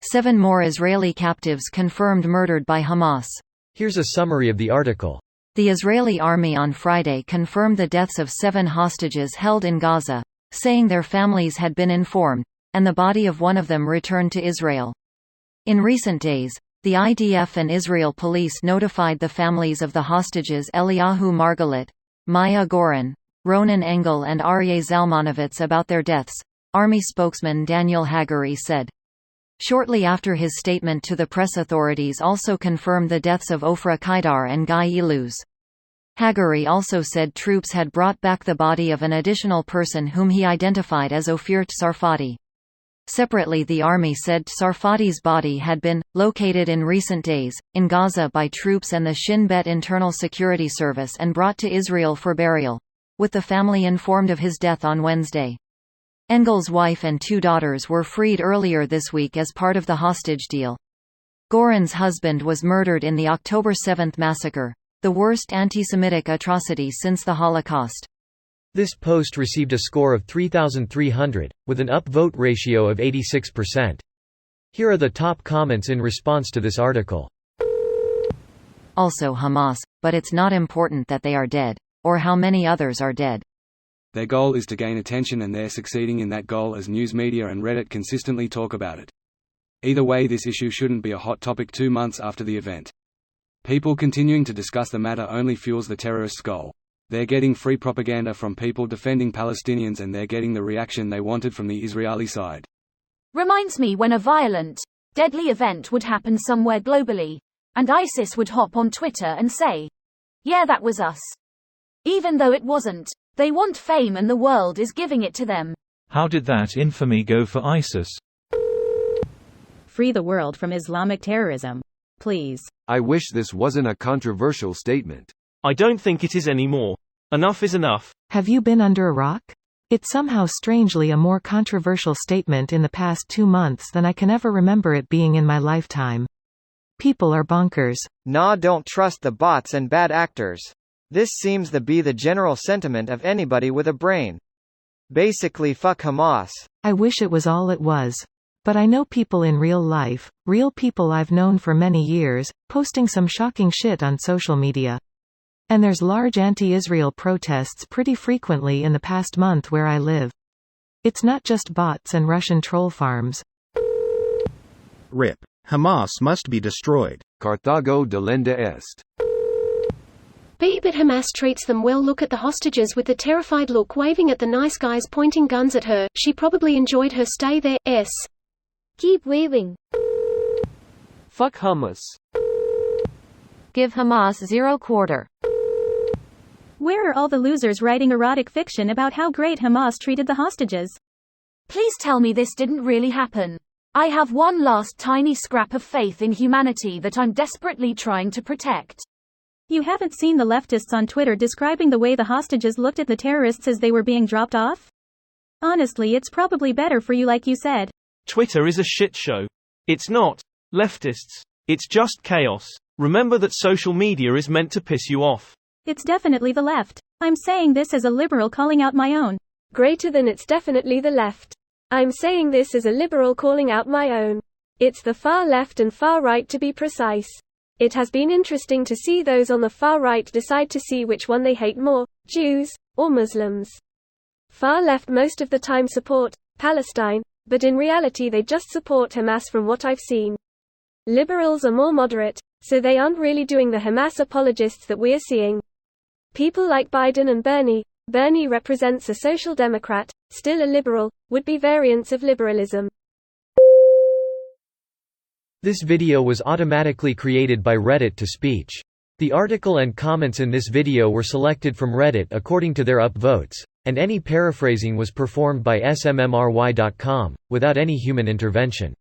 7 more Israeli captives confirmed murdered by Hamas. Here's a summary of the article. The Israeli army on Friday confirmed the deaths of 7 hostages held in Gaza, saying their families had been informed, and the body of one of them returned to Israel. In recent days, the IDF and Israel police notified the families of the hostages Eliyahu Margalit, Maya Goren, Ronan Engel and Aryeh Zalmanovitz about their deaths, Army spokesman Daniel Hagari said. Shortly after his statement to the press, authorities also confirmed the deaths of Ofra Kaidar and Guy Iluz. Hagari also said troops had brought back the body of an additional person whom he identified as Ofir Tsarfati. Separately, the army said Tsarfati's body had been located in recent days in Gaza by troops and the Shin Bet Internal Security Service and brought to Israel for burial, with the family informed of his death on Wednesday. Engel's wife and 2 daughters were freed earlier this week as part of the hostage deal. Goren's husband was murdered in the October 7 massacre, the worst anti-Semitic atrocity since the Holocaust. This post received a score of 3,300, with an upvote ratio of 86%. Here are the top comments in response to this article. Also Hamas, but it's not important that they are dead, or how many others are dead. Their goal is to gain attention and they're succeeding in that goal as news media and Reddit consistently talk about it. Either way, this issue shouldn't be a hot topic 2 months after the event. People continuing to discuss the matter only fuels the terrorists' goal. They're getting free propaganda from people defending Palestinians and they're getting the reaction they wanted from the Israeli side. Reminds me when a violent, deadly event would happen somewhere globally, and ISIS would hop on Twitter and say, "Yeah, that was us." Even though it wasn't. They want fame and the world is giving it to them. How did that infamy go for ISIS? Free the world from Islamic terrorism. Please. I wish this wasn't a controversial statement. I don't think it is anymore. Enough is enough. Have you been under a rock? It's somehow strangely a more controversial statement in the past 2 months than I can ever remember it being in my lifetime. People are bonkers. Nah, don't trust the bots and bad actors. This seems to be the general sentiment of anybody with a brain. Basically, fuck Hamas. I wish it was all it was. But I know people in real life, real people I've known for many years, posting some shocking shit on social media. And there's large anti-Israel protests pretty frequently in the past month where I live. It's not just bots and Russian troll farms. RIP. Hamas must be destroyed. Carthago delenda est. But Hamas treats them well. Look at the hostages with the terrified look waving at the nice guys pointing guns at her. She probably enjoyed her stay there. Keep waving. Fuck Hamas. Give Hamas 0 quarter. Where are all the losers writing erotic fiction about how great Hamas treated the hostages? Please tell me this didn't really happen. I have one last tiny scrap of faith in humanity that I'm desperately trying to protect. You haven't seen the leftists on Twitter describing the way the hostages looked at the terrorists as they were being dropped off? Honestly, it's probably better for you, like you said. Twitter is a shit show. It's not leftists. It's just chaos. Remember that social media is meant to piss you off. It's definitely the left. I'm saying this as a liberal calling out my own. Greater than it's definitely the left. I'm saying this as a liberal calling out my own. It's the far left and far right, to be precise. It has been interesting to see those on the far right decide to see which one they hate more, Jews or Muslims. Far left most of the time support Palestine, but in reality they just support Hamas from what I've seen. Liberals are more moderate, so they aren't really doing the Hamas apologists that we're seeing. People like Biden and Bernie represents a social democrat, still a liberal, would be variants of liberalism. This video was automatically created by Reddit to speech. The article and comments in this video were selected from Reddit according to their upvotes, and any paraphrasing was performed by smmry.com, without any human intervention.